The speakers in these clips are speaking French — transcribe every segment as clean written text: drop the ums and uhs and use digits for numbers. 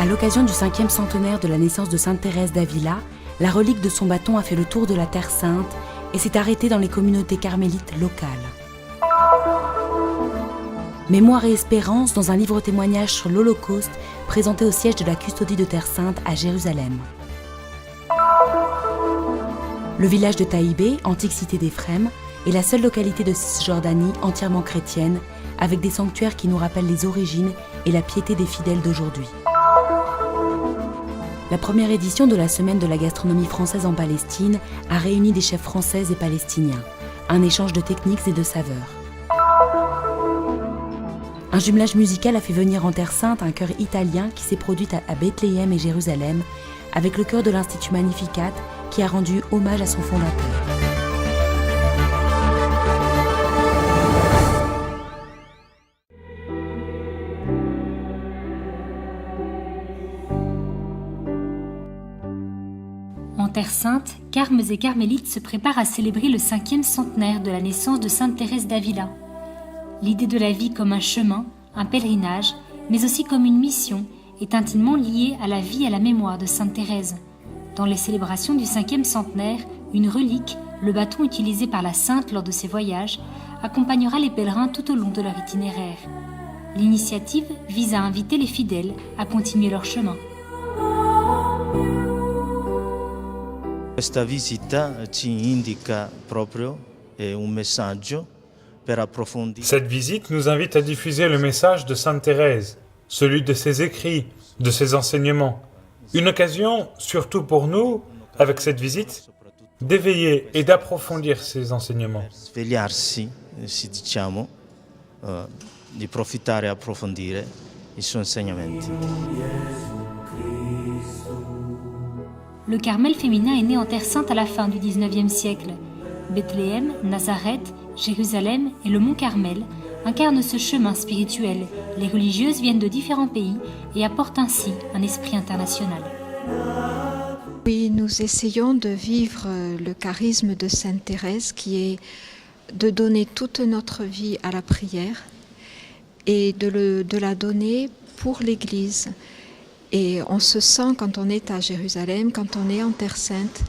À l'occasion du 5e centenaire de la naissance de Sainte Thérèse d'Avila, la relique de son bâton a fait le tour de la Terre Sainte et s'est arrêtée dans les communautés carmélites locales. Mémoire et espérance dans un livre témoignage sur l'Holocauste présenté au siège de la custodie de Terre Sainte à Jérusalem. Le village de Taïbé, antique cité d'Éphrem, est la seule localité de Cisjordanie entièrement chrétienne, avec des sanctuaires qui nous rappellent les origines et la piété des fidèles d'aujourd'hui. La première édition de la Semaine de la gastronomie française en Palestine a réuni des chefs français et palestiniens, un échange de techniques et de saveurs. Un jumelage musical a fait venir en Terre Sainte un chœur italien qui s'est produit à Bethléem et Jérusalem, avec le chœur de l'Institut Magnificat qui a rendu hommage à son fondateur. En Terre Sainte, carmes et carmélites se préparent à célébrer le 5e centenaire de la naissance de Sainte Thérèse d'Avila. L'idée de la vie comme un chemin, un pèlerinage, mais aussi comme une mission, est intimement liée à la vie et à la mémoire de Sainte Thérèse. Dans les célébrations du 5e centenaire, une relique, le bâton utilisé par la sainte lors de ses voyages, accompagnera les pèlerins tout au long de leur itinéraire. L'initiative vise à inviter les fidèles à continuer leur chemin. Questa visita ci indica proprio un messaggio per approfondire. Cette visite nous invite à diffuser le message de Sainte Thérèse, celui de ses écrits, de ses enseignements. Une occasion, surtout pour nous, avec cette visite, d'éveiller et d'approfondir ses enseignements. Svegliarsi, si diciamo, di profittare e approfondire i suoi insegnamenti. Le Carmel féminin est né en Terre Sainte à la fin du XIXe siècle. Bethléem, Nazareth, Jérusalem et le mont Carmel incarnent ce chemin spirituel. Les religieuses viennent de différents pays et apportent ainsi un esprit international. Oui, nous essayons de vivre le charisme de Sainte Thérèse qui est de donner toute notre vie à la prière et de la donner pour l'Église. Et on se sent, quand on est à Jérusalem, quand on est en Terre Sainte,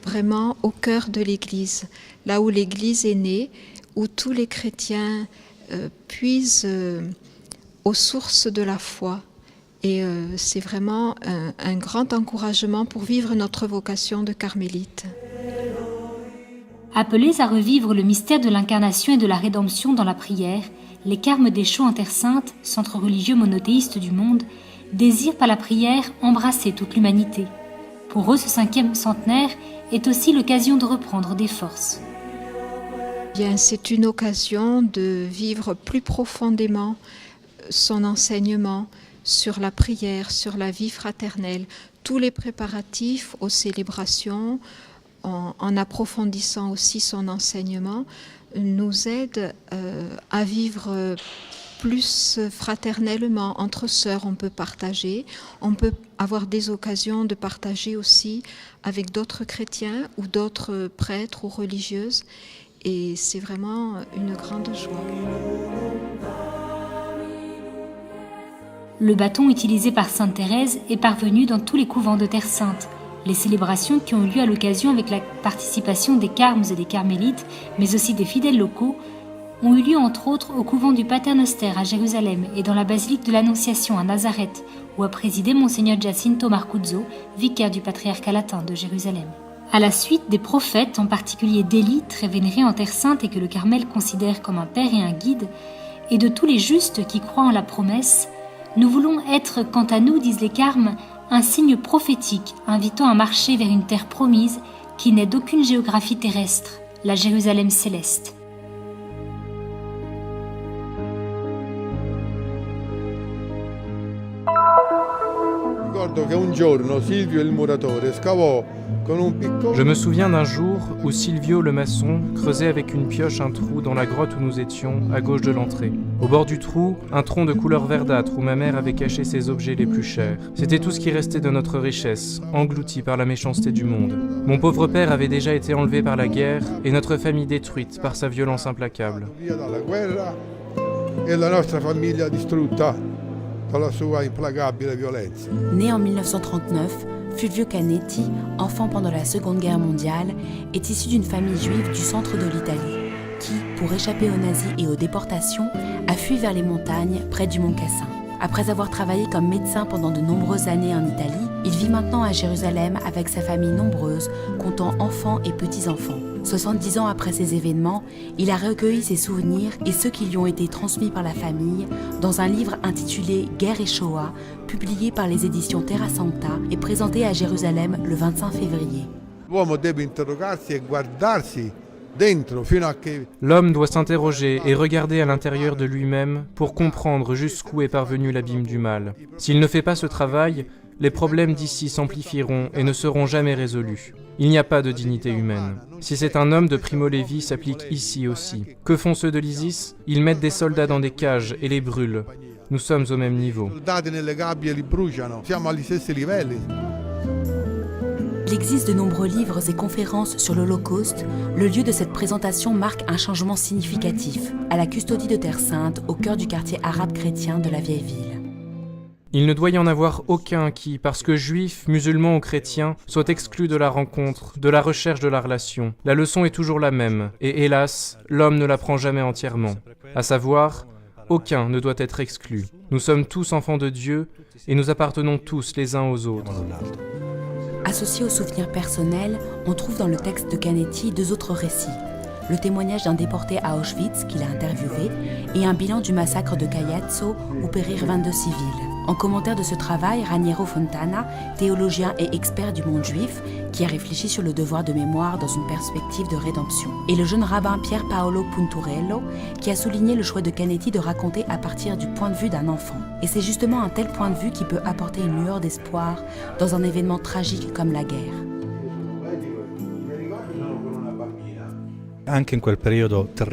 vraiment au cœur de l'Église, là où l'Église est née, où tous les chrétiens puisent aux sources de la foi. Et c'est vraiment un grand encouragement pour vivre notre vocation de carmélite. Appelés à revivre le mystère de l'incarnation et de la rédemption dans la prière, les Carmes des Chaux en Terre Sainte, centre religieux monothéiste du monde, désirent par la prière embrasser toute l'humanité. Pour eux, ce 5e centenaire est aussi l'occasion de reprendre des forces. Bien, c'est une occasion de vivre plus profondément son enseignement sur la prière, sur la vie fraternelle, tous les préparatifs aux célébrations, en approfondissant aussi son enseignement, nous aident à vivre plus fraternellement, entre sœurs, on peut partager, on peut avoir des occasions de partager aussi avec d'autres chrétiens ou d'autres prêtres ou religieuses, et c'est vraiment une grande joie. Le bâton utilisé par Sainte Thérèse est parvenu dans tous les couvents de Terre Sainte. Les célébrations qui ont eu lieu à l'occasion avec la participation des carmes et des carmélites, mais aussi des fidèles locaux, ont eu lieu entre autres au couvent du Paternoster à Jérusalem et dans la basilique de l'Annonciation à Nazareth, où a présidé Monseigneur Giacinto Marcuzzo, vicaire du patriarcat latin de Jérusalem. À la suite des prophètes, en particulier d'Élie, très vénéré en Terre Sainte et que le Carmel considère comme un père et un guide, et de tous les justes qui croient en la promesse, nous voulons être, quant à nous, disent les Carmes, un signe prophétique invitant à marcher vers une terre promise qui n'est d'aucune géographie terrestre, la Jérusalem céleste. Je me souviens d'un jour où Silvio le maçon creusait avec une pioche un trou dans la grotte où nous étions, à gauche de l'entrée. Au bord du trou, un tronc de couleur verdâtre où ma mère avait caché ses objets les plus chers. C'était tout ce qui restait de notre richesse, englouti par la méchanceté du monde. Mon pauvre père avait déjà été enlevé par la guerre et notre famille détruite par sa violence implacable. con la sua implacabile violenza. Né en 1939, Fulvio Canetti, enfant pendant la Seconde Guerre mondiale, est issu d'une famille juive du centre de l'Italie, qui, pour échapper aux nazis et aux déportations, a fui vers les montagnes près du mont Cassin. Après avoir travaillé comme médecin pendant de nombreuses années en Italie, il vit maintenant à Jérusalem avec sa famille nombreuse, comptant enfants et petits-enfants. 70 ans après ces événements, il a recueilli ses souvenirs et ceux qui lui ont été transmis par la famille dans un livre intitulé Guerre et Shoah, publié par les éditions Terra Santa et présenté à Jérusalem le 25 février. L'uomo deve interrogarsi e guardarsi dentro fino a che L'homme doit s'interroger et regarder à l'intérieur de lui-même pour comprendre jusqu'où est parvenu l'abîme du mal. S'il ne fait pas ce travail, les problèmes d'ici s'amplifieront et ne seront jamais résolus. Il n'y a pas de dignité humaine. Si c'est un homme de Primo Levi s'applique ici aussi. Que font ceux de l'ISIS? Ils mettent des soldats dans des cages et les brûlent. Nous sommes au même niveau. i soldati nelle gabbie e li bruciano. Siamo agli stessi livelli. Il existe de nombreux livres et conférences sur l'Holocauste. Le lieu de cette présentation marque un changement significatif, à la custodie de Terre Sainte, au cœur du quartier arabe chrétien de la vieille ville. Il ne doit y en avoir aucun qui, parce que juif, musulman ou chrétien, soit exclu de la rencontre, de la recherche de la relation. La leçon est toujours la même, et hélas, l'homme ne l'apprend jamais entièrement. À savoir, aucun ne doit être exclu. Nous sommes tous enfants de Dieu, et nous appartenons tous les uns aux autres. Associés aux souvenirs personnels, on trouve dans le texte de Canetti deux autres récits. Le témoignage d'un déporté à Auschwitz qu'il a interviewé et un bilan du massacre de Caiazzo où périrent 22 civils. En commentaire de ce travail, Raniero Fontana, théologien et expert du monde juif, qui a réfléchi sur le devoir de mémoire dans une perspective de rédemption. Et le jeune rabbin Pier Paolo Punturello, qui a souligné le choix de Canetti de raconter à partir du point de vue d'un enfant. Et c'est justement un tel point de vue qui peut apporter une lueur d'espoir dans un événement tragique comme la guerre.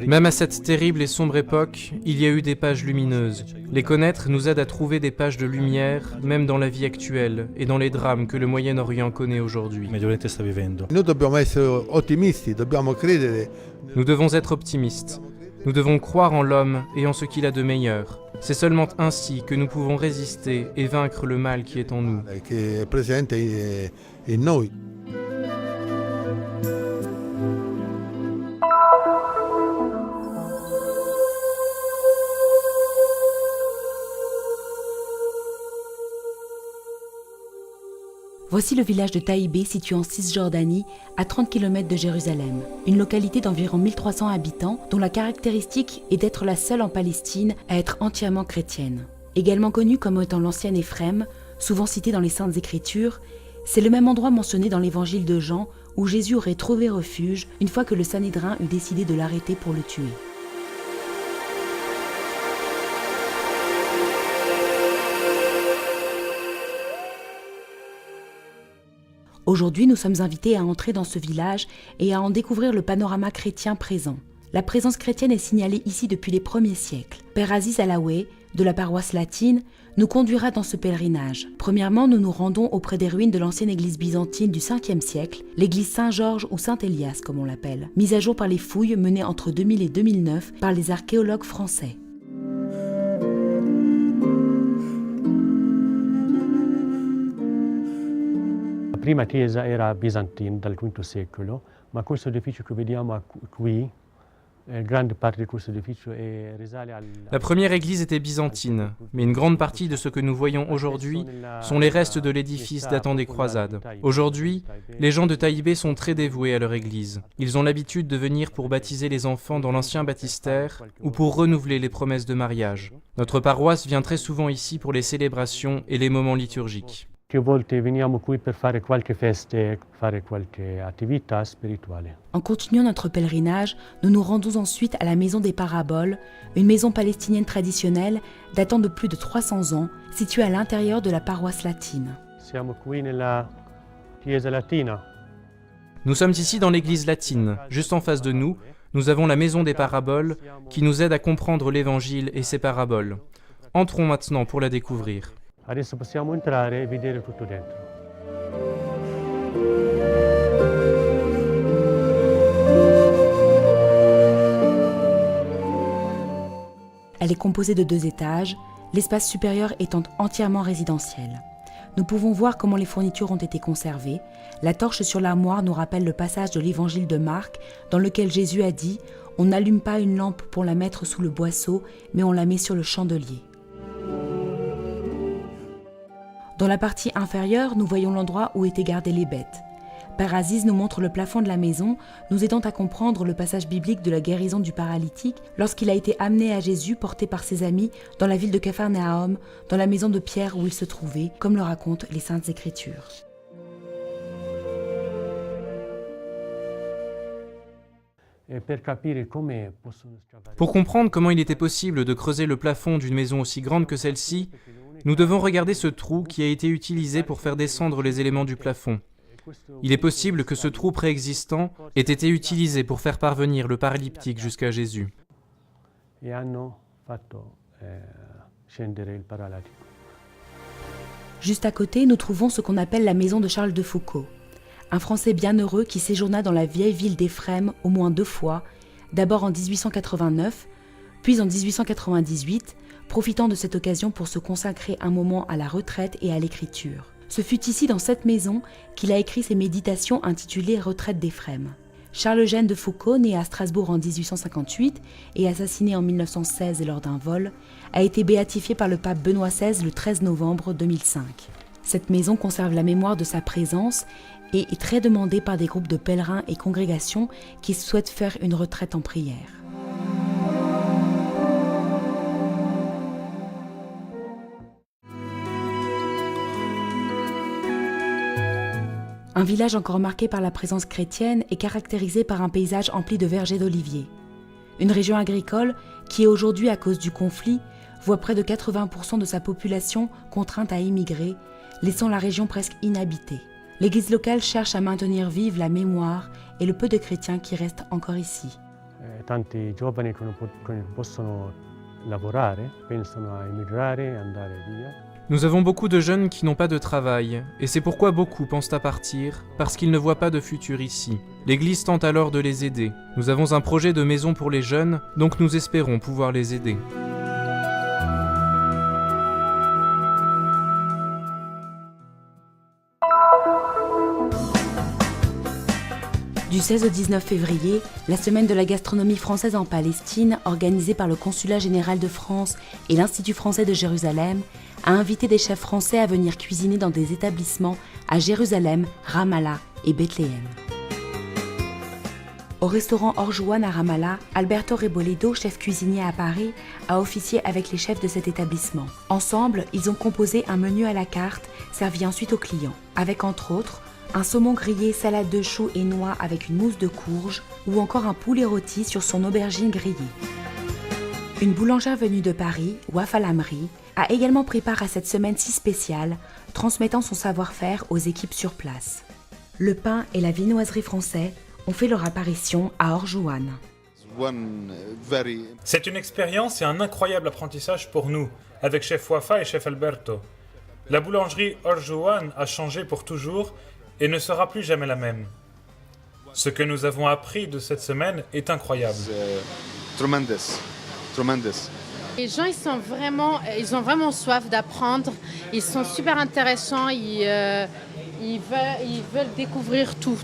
Même à cette terrible et sombre époque, il y a eu des pages lumineuses. Les connaître nous aide à trouver des pages de lumière, même dans la vie actuelle et dans les drames que le Moyen-Orient connaît aujourd'hui. Noi dobbiamo essere ottimisti, dobbiamo credere. Nous devons être optimistes. Nous devons croire en l'homme et en ce qu'il a de meilleur. C'est seulement ainsi que nous pouvons résister et vaincre le mal qui est en nous. Che è presente in noi. Voici le village de Taïbé situé en Cisjordanie, à 30 km de Jérusalem. Une localité d'environ 1300 habitants dont la caractéristique est d'être la seule en Palestine à être entièrement chrétienne. Également connue comme étant l'ancienne Éphrem, souvent citée dans les Saintes Écritures, c'est le même endroit mentionné dans l'évangile de Jean où Jésus aurait trouvé refuge une fois que le Sanhédrin eut décidé de l'arrêter pour le tuer. Aujourd'hui, nous sommes invités à entrer dans ce village et à en découvrir le panorama chrétien présent. La présence chrétienne est signalée ici depuis les premiers siècles. Père Aziz Alaoué, de la paroisse latine, nous conduira dans ce pèlerinage. Premièrement, nous nous rendons auprès des ruines de l'ancienne église byzantine du 5e siècle, l'église Saint-Georges ou Saint-Élias comme on l'appelle, mise à jour par les fouilles menées entre 2000 et 2009 par les archéologues français. La prima chiesa era bizantina dal V secolo, ma questo edificio che vediamo qui, grande parte di questo edificio risale al... La première église était byzantine, mais une grande partie de ce que nous voyons aujourd'hui sont les restes de l'édifice datant des croisades. Aujourd'hui, les gens de Taïbé sont très dévoués à leur église. Ils ont l'habitude de venir pour baptiser les enfants dans l'ancien baptistère ou pour renouveler les promesses de mariage. Notre paroisse vient très souvent ici pour les célébrations et les moments liturgiques. Più volte veniamo qui per fare qualche feste, fare qualche attività spirituale. En continuant notre pèlerinage, nous nous rendons ensuite à la maison des Paraboles, une maison palestinienne traditionnelle datant de plus de 300 ans, située à l'intérieur de la paroisse latine. Siamo qui nella chiesa latina. Nous sommes ici dans l'église latine. Juste en face de nous, nous avons la maison des Paraboles qui nous aide à comprendre l'évangile et ses paraboles. Entrons maintenant pour la découvrir. Adesso possiamo entrare e vedere tutto dentro. Elle est composée de 2 étages, l'espace supérieur étant entièrement résidentiel. Nous pouvons voir comment les fournitures ont été conservées. La torche sur l'armoire nous rappelle le passage de l'évangile de Marc dans lequel Jésus a dit « On n'allume pas une lampe pour la mettre sous le boisseau, mais on la met sur le chandelier ». Dans la partie inférieure, nous voyons l'endroit où étaient gardées les bêtes. Père Aziz nous montre le plafond de la maison, nous aidant à comprendre le passage biblique de la guérison du paralytique lorsqu'il a été amené à Jésus porté par ses amis dans la ville de Capharnaüm, dans la maison de Pierre où il se trouvait, comme le racontent les Saintes Écritures. Pour comprendre comment il était possible de creuser le plafond d'une maison aussi grande que celle-ci, nous devons regarder ce trou qui a été utilisé pour faire descendre les éléments du plafond. Il est possible que ce trou préexistant ait été utilisé pour faire parvenir le paralyptique jusqu'à Jésus. Juste à côté, nous trouvons ce qu'on appelle la maison de Charles de Foucauld, un Français bienheureux qui séjourna dans la vieille ville d'Éphrem au moins 2 fois, d'abord en 1889, puis en 1898, profitant de cette occasion pour se consacrer un moment à la retraite et à l'écriture. Ce fut ici, dans cette maison, qu'il a écrit ses méditations intitulées « Retraite d'Éphrem ». Charles-Eugène de Foucauld, né à Strasbourg en 1858 et assassiné en 1916 lors d'un vol, a été béatifié par le pape Benoît XVI le 13 novembre 2005. Cette maison conserve la mémoire de sa présence et est très demandée par des groupes de pèlerins et congrégations qui souhaitent faire une retraite en prière. Un village encore marqué par la présence chrétienne est caractérisé par un paysage empli de vergers d'oliviers. Une région agricole qui, aujourd'hui, à cause du conflit, voit près de 80% de sa population contrainte à immigrer, laissant la région presque inhabitée. L'Église locale cherche à maintenir vive la mémoire et le peu de chrétiens qui restent encore ici. Tanti giovani che non possono lavorare pensano a emigrare e andare via. Nous avons beaucoup de jeunes qui n'ont pas de travail, et c'est pourquoi beaucoup pensent à partir, parce qu'ils ne voient pas de futur ici. L'Église tente alors de les aider. Nous avons un projet de maison pour les jeunes, donc nous espérons pouvoir les aider. Du 16 au 19 février, la semaine de la gastronomie française en Palestine, organisée par le Consulat général de France et l'Institut français de Jérusalem, a invité des chefs français à venir cuisiner dans des établissements à Jérusalem, Ramallah et Bethléem. Au restaurant Orjouan à Ramallah, Alberto Reboledo, chef cuisinier à Paris, a officié avec les chefs de cet établissement. Ensemble, ils ont composé un menu à la carte, servi ensuite aux clients, avec entre autres un saumon grillé, salade de choux et noix avec une mousse de courge, ou encore un poulet rôti sur son aubergine grillée. Une boulangère venue de Paris, Wafa Lamri, a également pris part à cette semaine si spéciale, transmettant son savoir-faire aux équipes sur place. Le pain et la viennoiserie français ont fait leur apparition à Orjouan. C'est une expérience et un incroyable apprentissage pour nous, avec chef Wafa et chef Alberto. La boulangerie Orjouan a changé pour toujours et ne sera plus jamais la même. Ce que nous avons appris de cette semaine est incroyable. Les gens, ils ont vraiment soif d'apprendre. Ils sont super intéressants. Ils veulent découvrir tout.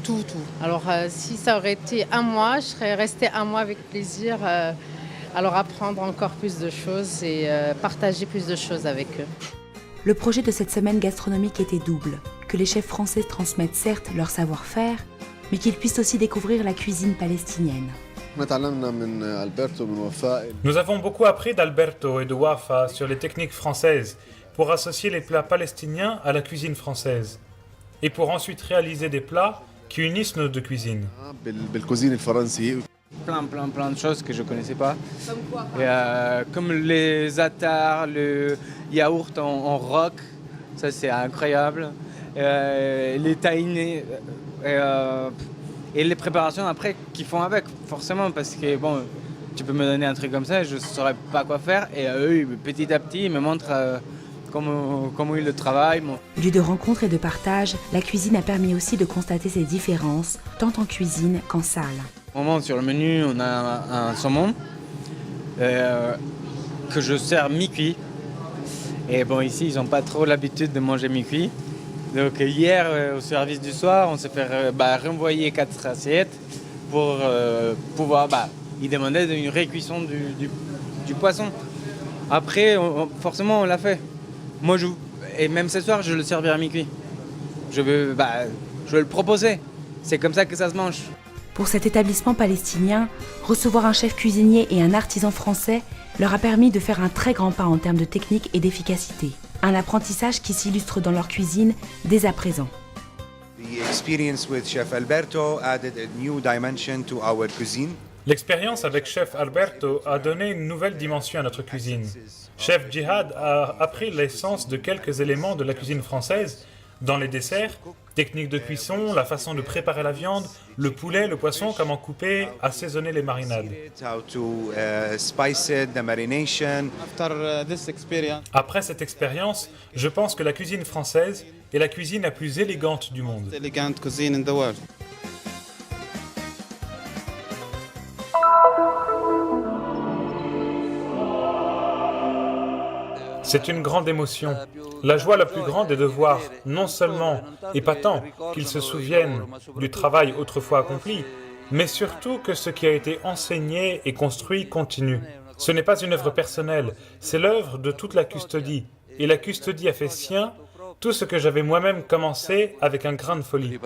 Alors, si ça aurait été un mois, je serais restée un mois avec plaisir à leur apprendre encore plus de choses et partager plus de choses avec eux. Le projet de cette semaine gastronomique était double. Que les chefs français transmettent certes leur savoir-faire, mais qu'ils puissent aussi découvrir la cuisine palestinienne. Nous avons beaucoup appris d'Alberto et de Wafa sur les techniques françaises pour associer les plats palestiniens à la cuisine française et pour ensuite réaliser des plats qui unissent nos deux cuisines. Plein de choses que je ne connaissais pas. Comme quoi? Comme les attar, le yaourt en roc, ça c'est incroyable. Les tahines et les préparations après qu'ils font avec, forcément, parce que bon, tu peux me donner un truc comme ça, je ne saurais pas quoi faire. Et eux, petit à petit, ils me montrent comment ils le travaillent. Lieu de rencontre et de partage, la cuisine a permis aussi de constater ces différences, tant en cuisine qu'en salle. Au moment sur le menu, on a un saumon que je sers mi-cuit. Et bon, ici, ils n'ont pas trop l'habitude de manger mi-cuit. Donc hier, au service du soir, on s'est fait renvoyer 4 assiettes pour pouvoir... ils demandaient une récuisson du poisson. Après, forcément, on l'a fait. Moi, et même ce soir, je le servirai à mi-cuit. Je veux le proposer. C'est comme ça que ça se mange. Pour cet établissement palestinien, recevoir un chef cuisinier et un artisan français leur a permis de faire un très grand pas en termes de technique et d'efficacité. Un apprentissage qui s'illustre dans leur cuisine dès à présent. L'expérience avec Chef Alberto a donné une nouvelle dimension à notre cuisine. Chef Djihad a appris l'essence de quelques éléments de la cuisine française dans les desserts, techniques de cuisson, la façon de préparer la viande, le poulet, le poisson, comment couper, assaisonner les marinades. Après cette expérience, je pense que la cuisine française est la cuisine la plus élégante du monde. C'est une grande émotion. La joie la plus grande est de voir non seulement épatant qu'ils se souviennent du travail autrefois accompli, mais surtout que ce qui a été enseigné et construit continue. Ce n'est pas une œuvre personnelle, c'est l'œuvre de toute la custodie. Et la custodie a fait sien tout ce que j'avais moi-même commencé avec un grain de folie.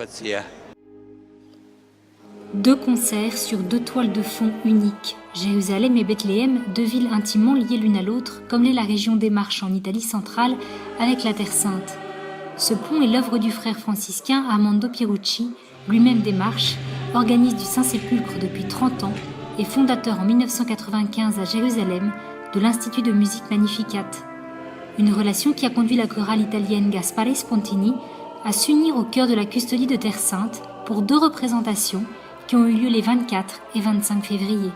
2 concerts sur 2 toiles de fond uniques. Jérusalem et Bethléem, 2 villes intimement liées l'une à l'autre, comme l'est la région des Marches en Italie centrale avec la Terre Sainte. Ce pont est l'œuvre du frère franciscain Armando Pierucci, lui-même des Marches, organiste du Saint-Sépulcre depuis 30 ans et fondateur en 1995 à Jérusalem de l'Institut de musique Magnificat. Une relation qui a conduit la chorale italienne Gaspare Spontini à s'unir au cœur de la custodie de Terre Sainte pour 2 représentations qui ont eu lieu les 24 et 25 février.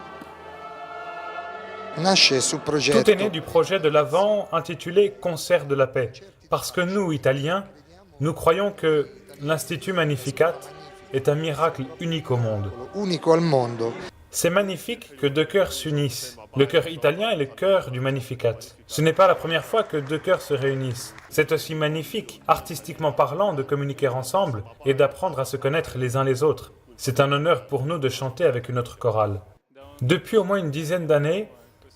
Tout est né du projet de l'Avent intitulé « Concert de la paix », parce que nous, Italiens, nous croyons que l'Institut Magnificat est un miracle unique au monde. C'est magnifique que 2 cœurs s'unissent, le cœur italien et le cœur du Magnificat. Ce n'est pas la première fois que 2 cœurs se réunissent. C'est aussi magnifique, artistiquement parlant, de communiquer ensemble et d'apprendre à se connaître les uns les autres. C'est un honneur pour nous de chanter avec une autre chorale. Depuis au moins une dizaine d'années,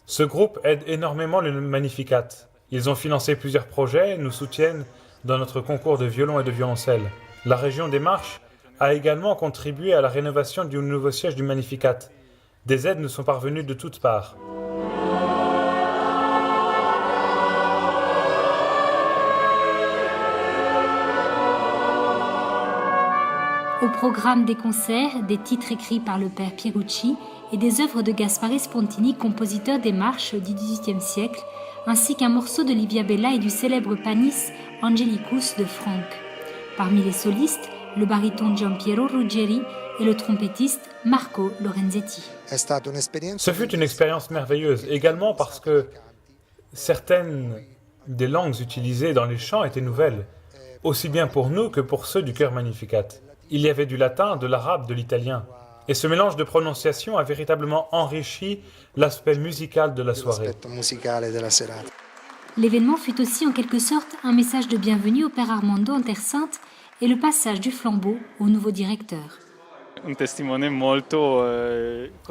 ce groupe aide énormément le Magnificat. Ils ont financé plusieurs projets, nous soutiennent dans notre concours de violon et de violoncelle. La région des Marches a également contribué à la rénovation du nouveau siège du Magnificat. Des aides nous sont parvenues de toutes parts. Au programme des concerts, des titres écrits par le père Pierucci et des œuvres de Gaspare Spontini, compositeur des marches du XVIIIe siècle, ainsi qu'un morceau de Livia Bella et du célèbre Panis Angelicus de Franck. Parmi les solistes, le baryton Giampiero Ruggeri et le trompettiste Marco Lorenzetti. Ce fut une expérience merveilleuse, également parce que certaines des langues utilisées dans les chants étaient nouvelles, aussi bien pour nous que pour ceux du chœur Magnificat. Il y avait du latin, de l'arabe, de l'italien. Et ce mélange de prononciation a véritablement enrichi l'aspect musical de la soirée. L'événement fut aussi en quelque sorte un message de bienvenue au père Armando en Terre Sainte et le passage du flambeau au nouveau directeur.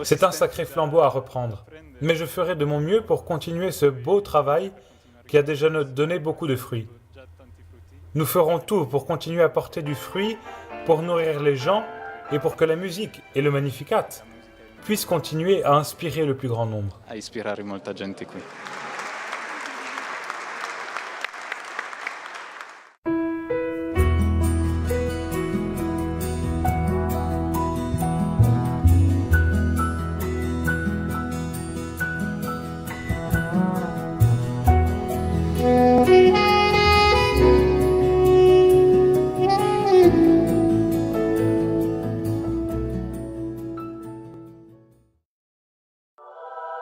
C'est un sacré flambeau à reprendre, mais je ferai de mon mieux pour continuer ce beau travail qui a déjà donné beaucoup de fruits. Nous ferons tout pour continuer à porter du fruit, pour nourrir les gens et pour que la musique et le Magnificat puissent continuer à inspirer le plus grand nombre.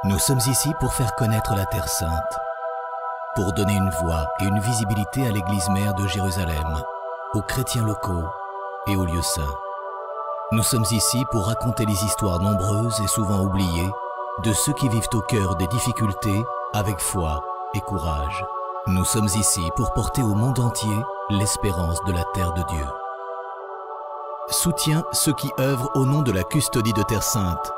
Nous sommes ici pour faire connaître la Terre Sainte, pour donner une voix et une visibilité à l'Église mère de Jérusalem, aux chrétiens locaux et aux lieux saints. Nous sommes ici pour raconter les histoires nombreuses et souvent oubliées de ceux qui vivent au cœur des difficultés avec foi et courage. Nous sommes ici pour porter au monde entier l'espérance de la terre de Dieu. Soutiens ceux qui œuvrent au nom de la custodie de Terre Sainte